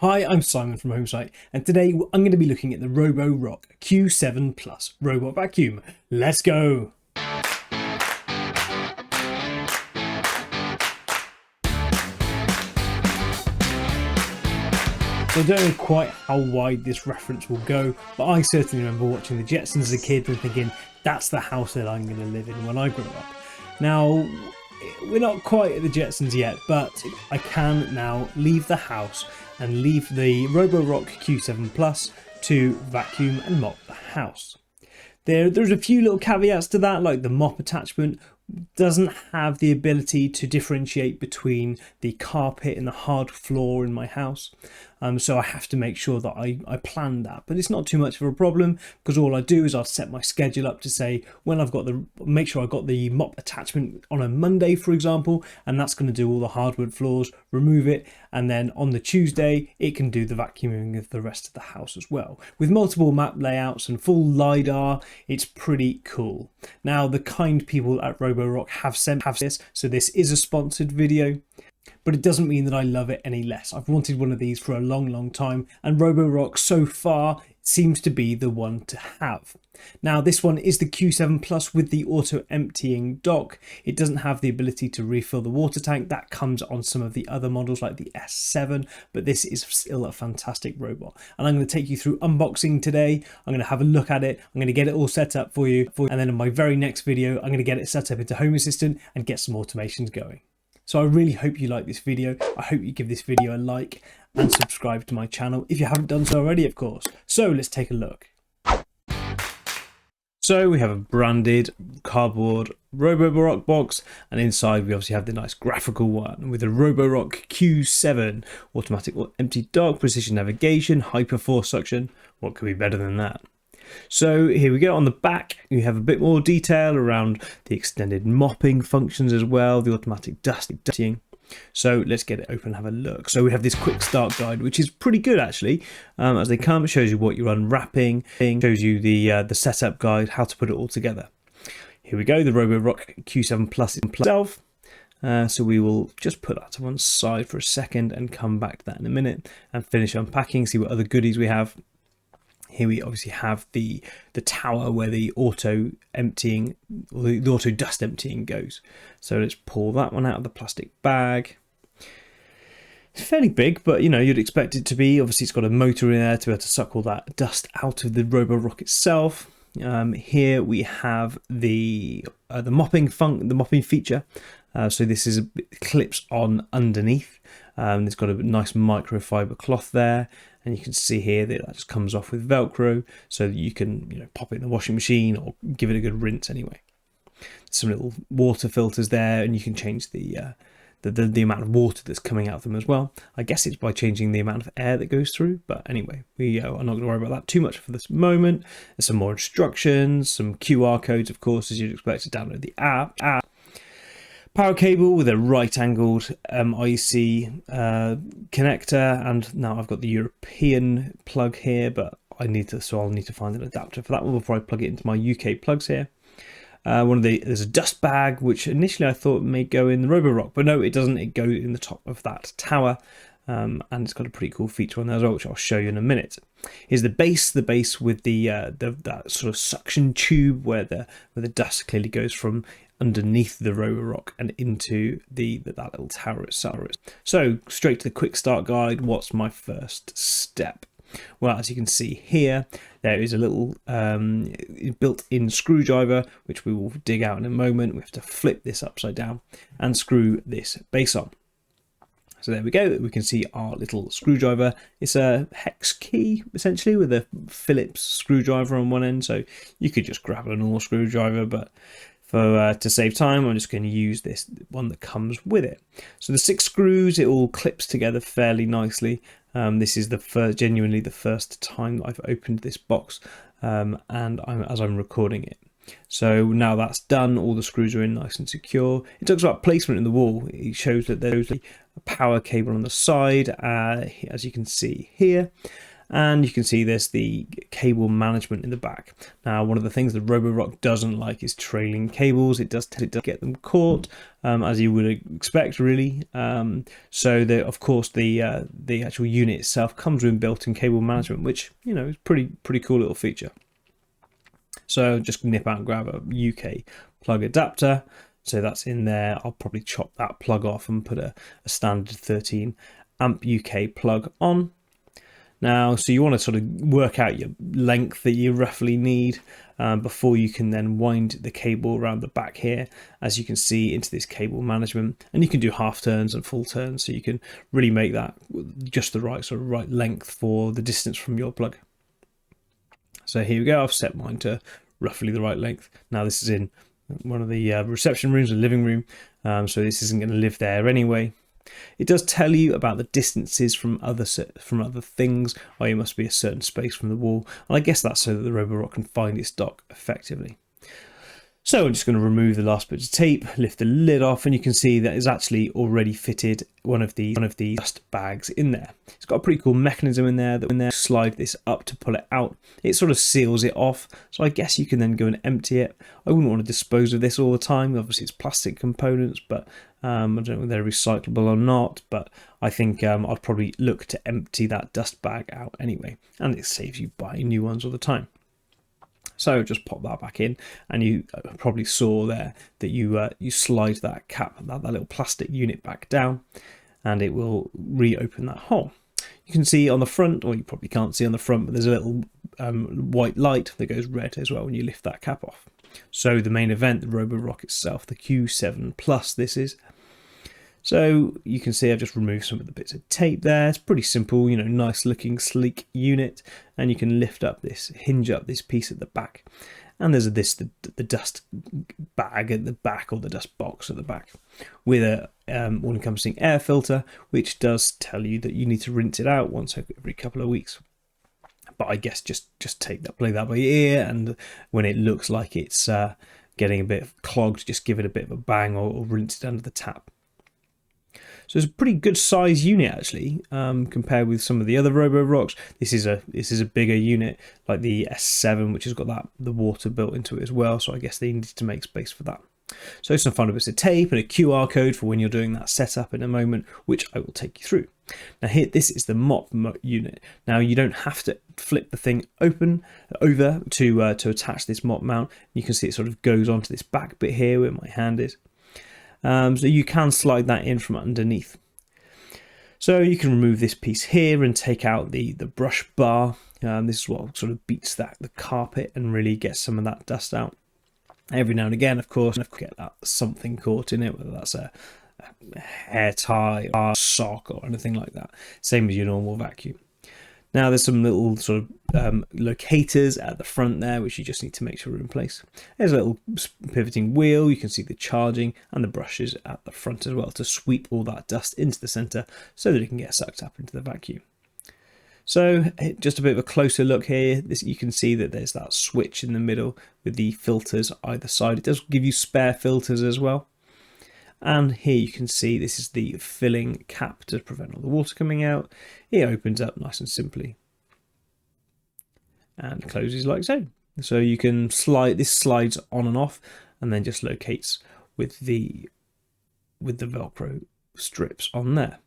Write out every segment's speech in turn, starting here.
Hi, I'm Simon from Homesite, and today I'm going to be looking at the Roborock Q7 Plus robot vacuum. Let's go! So I don't know quite how wide this reference will go, but I certainly remember watching the Jetsons as a kid and thinking, that's the house that I'm going to live in when I grow up. Now, we're not quite at the Jetsons yet, but I can now leave the house and leave the Roborock Q7 Plus to vacuum and mop the house. There's a few little caveats to that, like the mop attachment doesn't have the ability to differentiate between the carpet and the hard floor in my house, so I have to make sure that I plan that, but it's not too much of a problem because all I do is I'll set my schedule up to say when I've got make sure I got the mop attachment on a Monday, for example, and that's going to do all the hardwood floors, remove it, and then on the Tuesday it can do the vacuuming of the rest of the house as well. With multiple map layouts and full LiDAR, it's pretty cool. Now, the kind people at Roborock have this, so this is a sponsored video, but it doesn't mean that I love it any less. I've wanted one of these for a long time, and Roborock so far seems to be the one to have. Now, this one is the Q7 Plus with the auto emptying dock. It doesn't have the ability to refill the water tank. That comes on some of the other models like the S7, but this is still a fantastic robot. And I'm going to take you through unboxing today. I'm going to have a look at it. I'm going to get it all set up for you. And then in my very next video, I'm going to get it set up into Home Assistant and get some automations going. So I really hope you like this video. I hope you give this video a like and subscribe to my channel if you haven't done so already, of course. So let's take a look. So we have a branded cardboard Roborock box, and inside we obviously have the nice graphical one with a Roborock Q7, automatic or empty dock, precision navigation, hyperforce suction. What could be better than that? So here we go. On the back you have a bit more detail around the extended mopping functions as well, the automatic dusting. So let's get it open and have a look. So we have this quick start guide, which is pretty good actually. As they come, it shows you what you're unwrapping, shows you the setup guide, how to put it all together. Here we go, the Roborock Q7 Plus itself. So we will just put that to one side for a second and come back to that in a minute and finish unpacking, see what other goodies we have. Here we obviously have the tower where the auto emptying, or the auto dust emptying goes. So let's pull that one out of the plastic bag. It's fairly big, but you know, you'd expect it to be. Obviously it's got a motor in there to be able to suck all that dust out of the Roborock itself. Here we have the mopping feature. So this is clips on underneath. It's got a nice microfiber cloth there, and you can see here that just comes off with Velcro, so that you can pop it in the washing machine or give it a good rinse anyway. Some little water filters there, and you can change the amount of water that's coming out of them as well. I guess it's by changing the amount of air that goes through, but anyway, we are not going to worry about that too much for this moment. There's some more instructions, some QR codes, of course, as you'd expect to download the app. Power cable with a right-angled IC connector, and now I've got the European plug here, but I'll need to find an adapter for that one before I plug it into my UK plugs here. There's a dust bag, which initially I thought may go in the Roborock, but no, it doesn't. It goes in the top of that tower, and it's got a pretty cool feature on there as well, which I'll show you in a minute. Here's the base with that sort of suction tube where the dust clearly goes from underneath the Roborock and into that little tower itself. So straight to the quick start guide. What's my first step? Well, as you can see here, there is a little built-in screwdriver, which we will dig out in a moment. We have to flip this upside down and screw this base on. So there we go, we can see our little screwdriver. It's a hex key, essentially, with a Phillips screwdriver on one end. So you could just grab a normal screwdriver, but to save time, I'm just going to use this one that comes with it. So the 6 screws, it all clips together fairly nicely. This is genuinely the first time that I've opened this box, and as I'm recording it. So now that's done, all the screws are in nice and secure. It talks about placement in the wall. It shows that there's a power cable on the side, as you can see here. And you can see there's the cable management in the back. Now, one of the things that Roborock doesn't like is trailing cables. It does get them caught, as you would expect, really. So, of course, the actual unit itself comes with built-in cable management, which, you know, is pretty cool little feature. So just nip out and grab a UK plug adapter. So that's in there. I'll probably chop that plug off and put a standard 13 amp UK plug on. Now, so you want to sort of work out your length that you roughly need before you can then wind the cable around the back here, as you can see, into this cable management. And you can do half turns and full turns, so you can really make that just the right length for the distance from your plug. So here we go. I've set mine to roughly the right length. Now this is in one of the reception rooms, the living room, so this isn't going to live there anyway. It does tell you about the distances from other things. Oh, it must be a certain space from the wall, and I guess that's so that the Roborock can find its dock effectively. So I'm just going to remove the last bit of tape, lift the lid off, and you can see that it's actually already fitted one of the dust bags in there. It's got a pretty cool mechanism in there that when you slide this up to pull it out, it sort of seals it off. So I guess you can then go and empty it. I wouldn't want to dispose of this all the time. Obviously it's plastic components, but I don't know if they're recyclable or not, but I think I'd probably look to empty that dust bag out anyway, and it saves you buying new ones all the time. So just pop that back in, and you probably saw there that you slide that cap, that little plastic unit back down, and it will reopen that hole. You can see on the front, or you probably can't see on the front, but there's a little white light that goes red as well when you lift that cap off. So the main event, the Roborock itself, the Q7 Plus this is. So you can see I've just removed some of the bits of tape there. It's pretty simple, you know, nice looking sleek unit, and you can lift up this, hinge up this piece at the back, and there's the dust bag at the back, or the dust box at the back, with a all-encompassing air filter, which does tell you that you need to rinse it out once every couple of weeks. But I guess just play that by ear, and when it looks like it's getting a bit clogged, just give it a bit of a bang, or rinse it under the tap. So it's a pretty good size unit actually, compared with some of the other Roborocks. This is a bigger unit, like the S7, which has got the water built into it as well. So I guess they needed to make space for that. So some fun bits of tape and a QR code for when you're doing that setup in a moment, which I will take you through. Now here, this is the mop unit. Now you don't have to flip the thing over to attach this mop mount. You can see it sort of goes onto this back bit here where my hand is. So you can slide that in from underneath. So you can remove this piece here and take out the brush bar. This is what sort of beats the carpet and really gets some of that dust out. Every now and again, of course, get that something caught in it, whether that's a hair tie or a sock or anything like that. Same as your normal vacuum. Now there's some little sort of locators at the front there, which you just need to make sure are in place. There's a little pivoting wheel. You can see the charging and the brushes at the front as well to sweep all that dust into the center so that it can get sucked up into the vacuum. So just a bit of a closer look here. You can see that there's that switch in the middle with the filters either side. It does give you spare filters as well. And here you can see this is the filling cap to prevent all the water coming out. It opens up nice and simply and closes like so. So you can this slides on and off, and then just locates with the Velcro strips on there.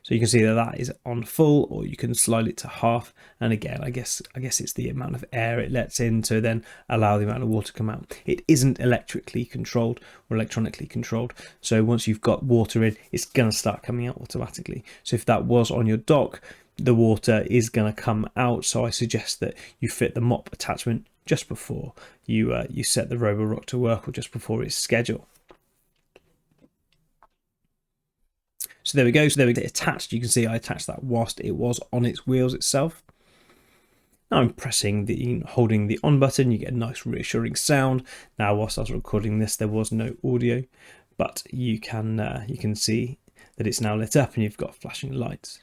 So you can see that is on full, or you can slide it to half. And again, I guess it's the amount of air it lets in to then allow the amount of water to come out. It isn't electrically controlled or electronically controlled. So once you've got water in, it's going to start coming out automatically. So if that was on your dock, the water is going to come out. So I suggest that you fit the mop attachment just before you set the Roborock to work, or just before its schedule. So there we go. So there we go. Attached. You can see I attached that whilst it was on its wheels itself. Now I'm holding the on button. You get a nice reassuring sound. Now whilst I was recording this, there was no audio, but you can see that it's now lit up and you've got flashing lights.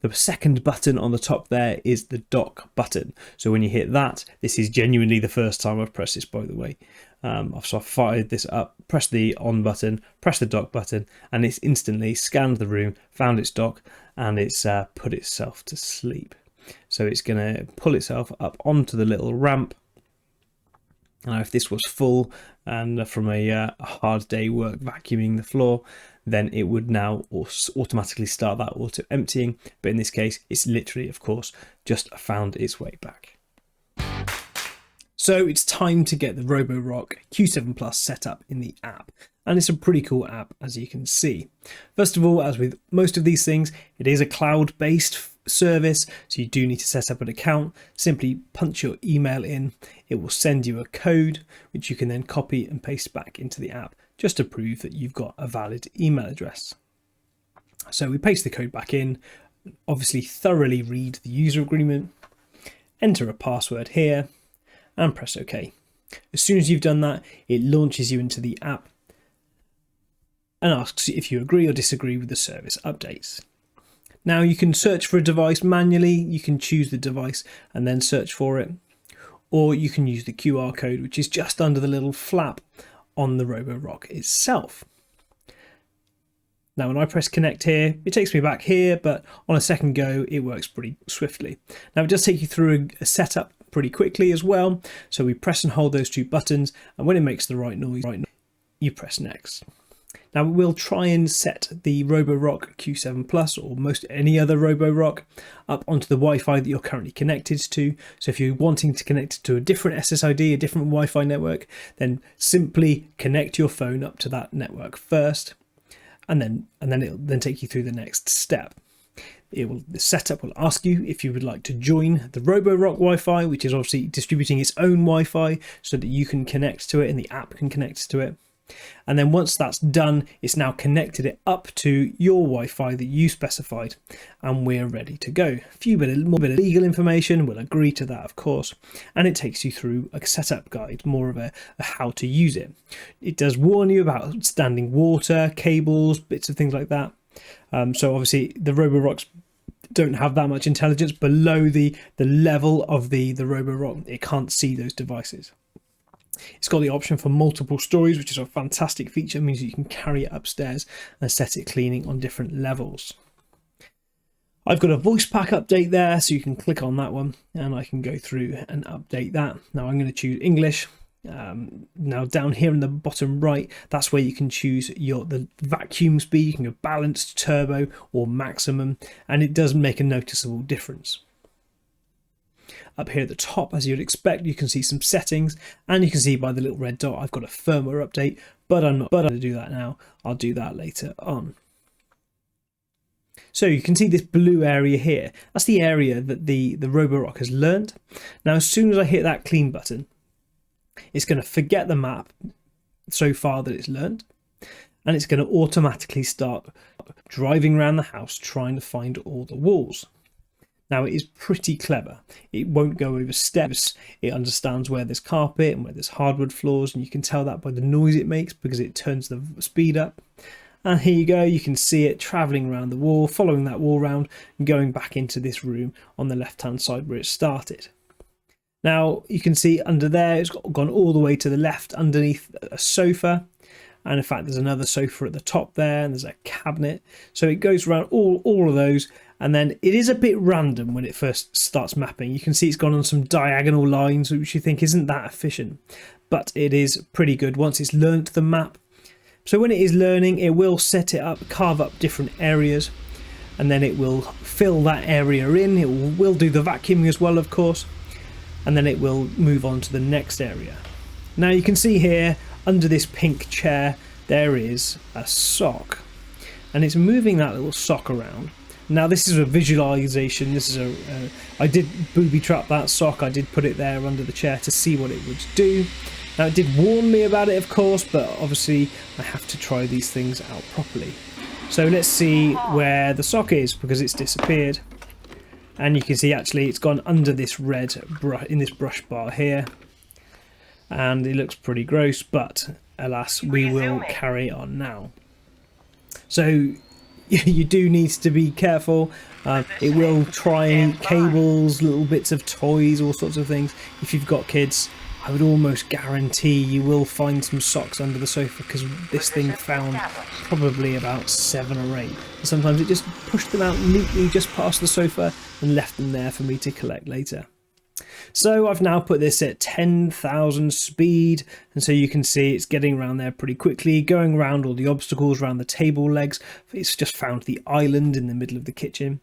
The second button on the top there is the dock button. So when you hit that, this is genuinely the first time I've pressed this, by the way. So I fired this up, pressed the on button, pressed the dock button, and it's instantly scanned the room, found its dock, and it's put itself to sleep. So it's going to pull itself up onto the little ramp. Now if this was full and from a hard day work vacuuming the floor, then it would now automatically start that auto emptying, but in this case it's literally, of course, just found its way back. So it's time to get the Roborock Q7 Plus set up in the app, and it's a pretty cool app, as you can see. First of all, as with most of these things, it is a cloud-based service, so you do need to set up an account. Simply punch your email in, it will send you a code which you can then copy and paste back into the app just to prove that you've got a valid email address. So we paste the code back in, obviously thoroughly read the user agreement, enter a password here and press OK. As soon as you've done that, it launches you into the app and asks if you agree or disagree with the service updates. Now you can search for a device manually, you can choose the device and then search for it, or you can use the QR code which is just under the little flap on the Roborock itself. Now when I press connect here, it takes me back here, but on a second go it works pretty swiftly. Now it does take you through a setup pretty quickly as well, so we press and hold those two buttons, and when it makes the right noise, you press next. Now we'll try and set the Roborock Q7 Plus or most any other Roborock up onto the Wi-Fi that you're currently connected to. So if you're wanting to connect it to a different SSID, a different Wi-Fi network, then simply connect your phone up to that network first, and then it'll then take you through the next step. The setup will ask you if you would like to join the Roborock Wi-Fi, which is obviously distributing its own Wi-Fi so that you can connect to it and the app can connect to it. And then once that's done, it's now connected it up to your Wi-Fi that you specified, and we're ready to go. A more bit of legal information, we'll agree to that of course, and it takes you through a setup guide, more of a how to use it. It does warn you about standing water, cables, bits of things like that. So obviously the Roborocks don't have that much intelligence below the level of the Roborock. It can't see those devices. It's got the option for multiple stories, which is a fantastic feature. It means you can carry it upstairs and set it cleaning on different levels. I've got a voice pack update there, so you can click on that one and I can go through and update that. Now I'm going to choose English. Now down here in the bottom right, that's where you can choose the vacuum speed. You can go balanced, turbo or maximum, and it does make a noticeable difference. Up here at the top, as you'd expect, you can see some settings, and you can see by the little red dot I've got a firmware update, but I'm not going to do that now. I'll do that later on. So you can see this blue area here. That's the area that the Roborock has learned. Now as soon as I hit that clean button, it's going to forget the map so far that it's learned, and it's going to automatically start driving around the house trying to find all the walls. Now it is pretty clever. It won't go over steps. It understands where there's carpet and where there's hardwood floors, and you can tell that by the noise it makes because it turns the speed up. And here you go, you can see it travelling around the wall, following that wall round and going back into this room on the left hand side where it started. Now you can see under there it's gone all the way to the left underneath a sofa, and in fact there's another sofa at the top there, and there's a cabinet. So it goes around all of those, and then it is a bit random when it first starts mapping. You can see it's gone on some diagonal lines which you think isn't that efficient, but it is pretty good once it's learned the map. So when it is learning, it will set it up, carve up different areas, and then it will fill that area in. It will do the vacuuming as well, of course, and then it will move on to the next area. Now you can see here under this pink chair there is a sock, and it's moving that little sock around. Now this is a visualization. This is I did booby trap that sock. I did put it there under the chair to see what it would do. Now it did warn me about it, of course, but obviously I have to try these things out properly. So let's see where the sock is, because it's disappeared. And you can see actually it's gone under this red in this brush bar here, and it looks pretty gross, but alas, we will carry on now. So you do need to be careful. It will try cables, little bits of toys, all sorts of things. If you've got kids, I would almost guarantee you will find some socks under the sofa, because this thing found probably about 7 or 8. And sometimes it just pushed them out neatly just past the sofa and left them there for me to collect later. So I've now put this at 10,000 speed, and so you can see it's getting around there pretty quickly, going around all the obstacles around the table legs. It's just found the island in the middle of the kitchen,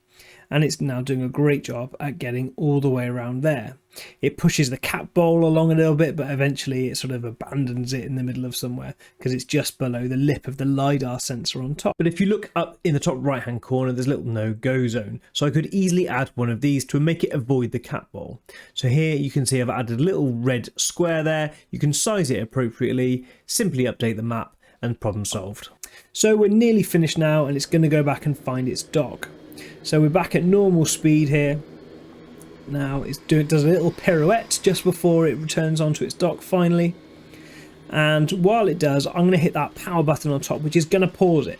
and it's now doing a great job at getting all the way around there. It pushes the cat bowl along a little bit, but eventually it sort of abandons it in the middle of somewhere because it's just below the lip of the LiDAR sensor on top. But if you look up in the top right hand corner, there's a little no-go zone. So I could easily add one of these to make it avoid the cat bowl. So here you can see I've added a little red square there. You can size it appropriately, simply update the map, and problem solved. So we're nearly finished now, and it's going to go back and find its dock. So we're back at normal speed here. Now it does a little pirouette just before it returns onto its dock finally. And while it does, I'm going to hit that power button on top, which is going to pause it,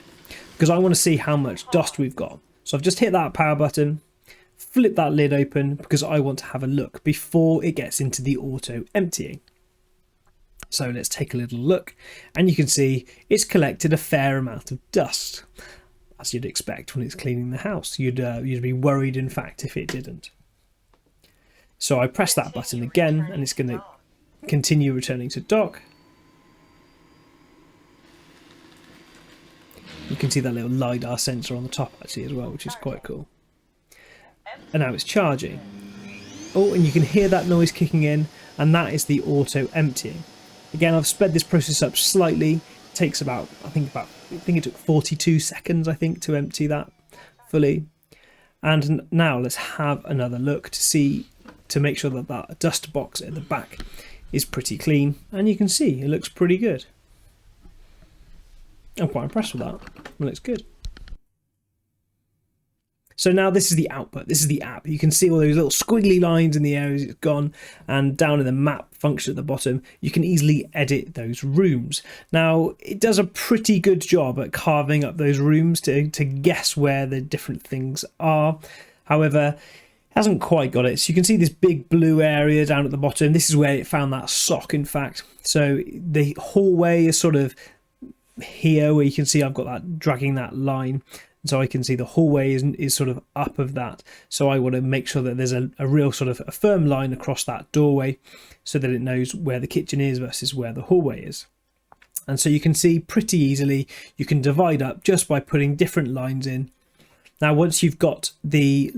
because I want to see how much dust we've got. So I've just hit that power button, flip that lid open, because I want to have a look before it gets into the auto emptying. So let's take a little look, and you can see it's collected a fair amount of dust, as you'd expect when it's cleaning the house. You'd be worried, in fact, if it didn't. So I press that button again, and it's going to continue returning to dock. You can see that little LiDAR sensor on the top actually as well, which is quite cool. And now it's charging. Oh, and you can hear that noise kicking in, and that is the auto emptying. Again, I've sped this process up slightly. It takes about, I think it took 42 seconds, I think, to empty that fully. And now let's have another look to make sure that that dust box at the back is pretty clean, and you can see it looks pretty good. I'm quite impressed with that. It looks good. So now this is the output. This is the app. You can see all those little squiggly lines in the areas it's gone, and down in the map function at the bottom, you can easily edit those rooms. Now, it does a pretty good job at carving up those rooms to guess where the different things are. However, hasn't quite got it. So you can see this big blue area down at the bottom. This is where it found that sock, in fact. So the hallway is sort of here, where you can see I've got that dragging that line. So I can see the hallway is sort of up of that. So I want to make sure that there's a real sort of a firm line across that doorway so that it knows where the kitchen is versus where the hallway is. And so you can see pretty easily you can divide up just by putting different lines in. Now, once you've got the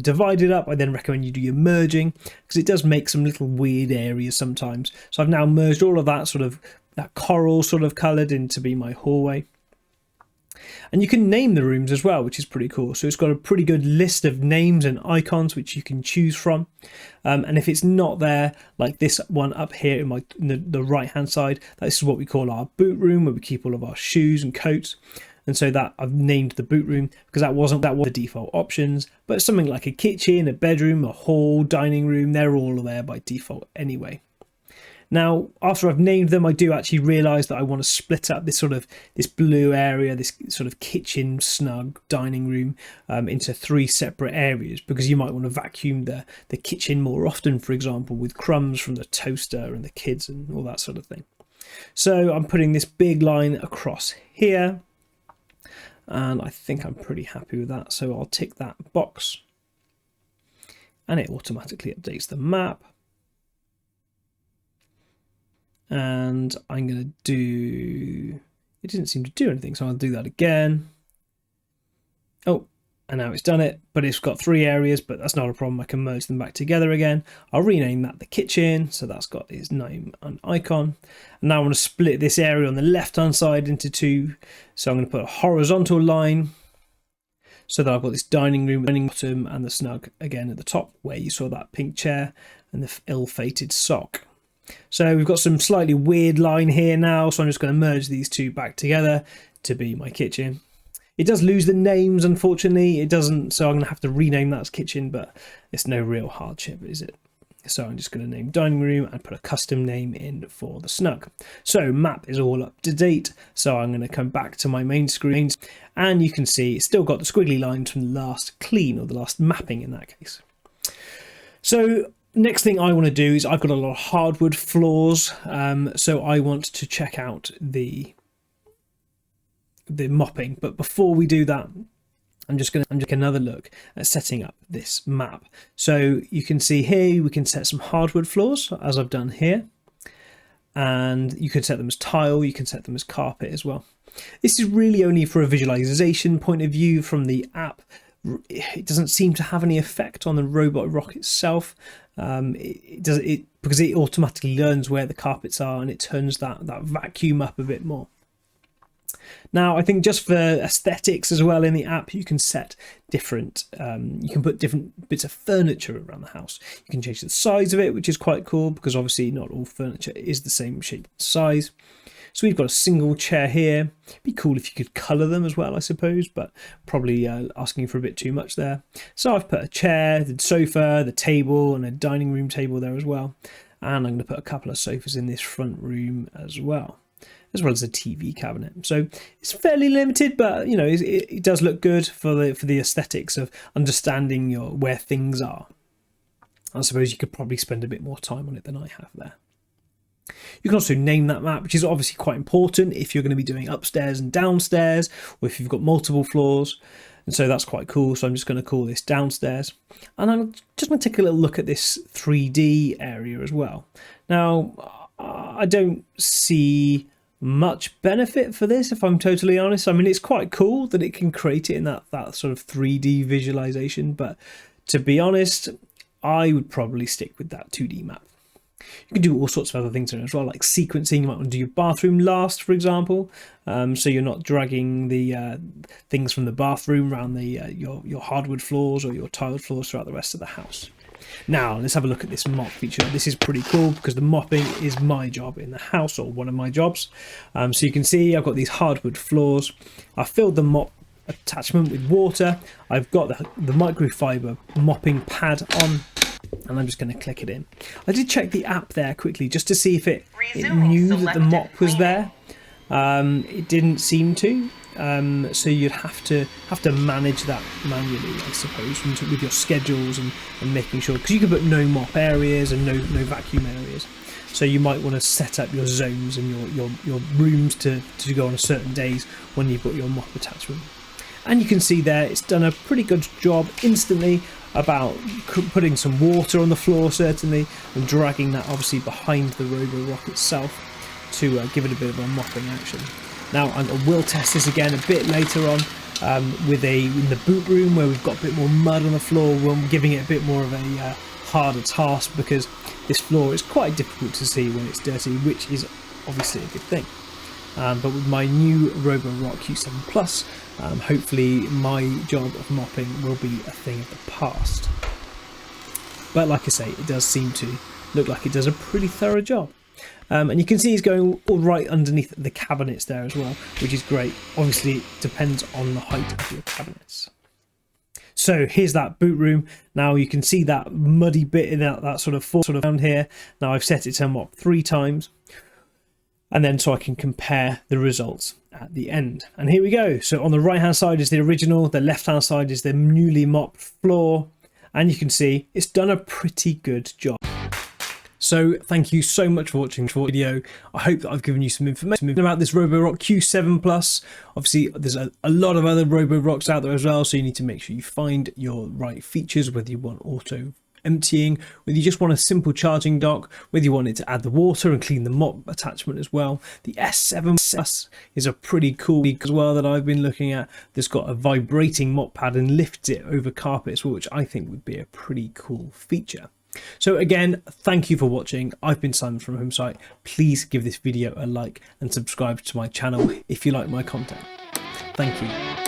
divided up, I then recommend you do your merging, because it does make some little weird areas sometimes. So I've now merged all of that coral sort of coloured into be my hallway. And you can name the rooms as well, which is pretty cool. So it's got a pretty good list of names and icons which you can choose from. And if it's not there, like this one up here in the right hand side, this is what we call our boot room, where we keep all of our shoes and coats. And so that I've named the boot room because that was the default options. But something like a kitchen, a bedroom, a hall, dining room, they're all there by default anyway. Now, after I've named them, I do actually realise that I want to split up this blue area, this sort of kitchen, snug dining room, into 3 separate areas, because you might want to vacuum the kitchen more often, for example, with crumbs from the toaster and the kids and all that sort of thing. So I'm putting this big line across here, and I think I'm pretty happy with that. So I'll tick that box, and it automatically updates the map. And I'm going to do, it didn't seem to do anything, so I'll do that again. Oh, and now it's done it, but it's got 3 areas, but that's not a problem. I can merge them back together again. I'll rename that the kitchen, so that's got its name and icon. And now I want to split this area on the left-hand side into 2. So I'm going to put a horizontal line so that I've got this dining room at the bottom and the snug again at the top, where you saw that pink chair and the ill-fated sock. So we've got some slightly weird line here now, so I'm just going to merge these 2 back together to be my kitchen. It does lose the names, unfortunately. It doesn't, so I'm going to have to rename that as kitchen, but it's no real hardship, is it? So I'm just going to name dining room and put a custom name in for the snug. So map is all up to date. So I'm going to come back to my main screen, and you can see it's still got the squiggly lines from the last clean, or the last mapping in that case. So Next thing I want to do is I've got a lot of hardwood floors, so I want to check out the mopping. But before we do that, I'm just going to take another look at setting up this map. So you can see here we can set some hardwood floors, as I've done here, and you can set them as tile, you can set them as carpet as well. This is really only for a visualization point of view from the app. It doesn't seem to have any effect on the Roborock itself. Because it automatically learns where the carpets are, and it turns that vacuum up a bit more. Now, I think just for aesthetics as well in the app, you can set different, you can put different bits of furniture around the house. You can change the size of it, which is quite cool because obviously not all furniture is the same shape and size. So we've got a single chair here. It'd be cool if you could colour them as well, I suppose, but probably asking for a bit too much there. So I've put a chair, the sofa, the table, and a dining room table there as well. And I'm going to put a couple of sofas in this front room as well as a TV cabinet. So it's fairly limited, but you know, it does look good for the aesthetics of understanding where things are. I suppose you could probably spend a bit more time on it than I have there. You can also name that map, which is obviously quite important if you're going to be doing upstairs and downstairs, or if you've got multiple floors. And so that's quite cool. So I'm just going to call this downstairs. And I'm just going to take a little look at this 3D area as well. Now, I don't see much benefit for this, if I'm totally honest. I mean, it's quite cool that it can create it in that sort of 3D visualization. But to be honest, I would probably stick with that 2D map. You can do all sorts of other things as well, like sequencing. You might want to do your bathroom last, for example, so you're not dragging the things from the bathroom around your hardwood floors or your tiled floors throughout the rest of the house. Now, let's have a look at this mop feature. This is pretty cool because the mopping is my job in the house, or one of my jobs. So you can see I've got these hardwood floors. I filled the mop attachment with water. I've got the microfiber mopping pad on, and I'm just going to click it in. I did check the app there quickly just to see if it knew that the mop was there. It didn't seem to. So you'd have to manage that manually, I suppose, with your schedules and making sure, because you can put no mop areas and no vacuum areas. So you might want to set up your zones and your rooms to go on certain days when you've got your mop attachment. And you can see there it's done a pretty good job instantly about putting some water on the floor, certainly, and dragging that obviously behind the Roborock itself to give it a bit of a mopping action. Now I will test this again a bit later on in the boot room, where we've got a bit more mud on the floor. We're giving it a bit more of a harder task, because this floor is quite difficult to see when it's dirty, which is obviously a good thing. But with my new Roborock Q7 Plus, hopefully my job of mopping will be a thing of the past. But like I say, it does seem to look like it does a pretty thorough job. And you can see it's going all right underneath the cabinets there as well, which is great. Obviously, it depends on the height of your cabinets. So here's that boot room. Now you can see that muddy bit in that sort of down here. Now I've set it to mop 3 times. And then so I can compare the results at the end. And here we go. So on the right hand side is the original, the left hand side is the newly mopped floor, and you can see it's done a pretty good job. So thank you so much for watching the video. I hope that I've given you some information about this Roborock Q7 Plus. Obviously there's a lot of other Roborocks out there as well, so you need to make sure you find your right features, whether you want auto emptying, whether you just want a simple charging dock, whether you want it to add the water and clean the mop attachment as well. The S7 Plus is a pretty cool as well that I've been looking at, that's got a vibrating mop pad and lifts it over carpets, which I think would be a pretty cool feature. So again, thank you for watching. I've been Simon from Homesite. Please give this video a like and subscribe to my channel if you like my content. Thank you.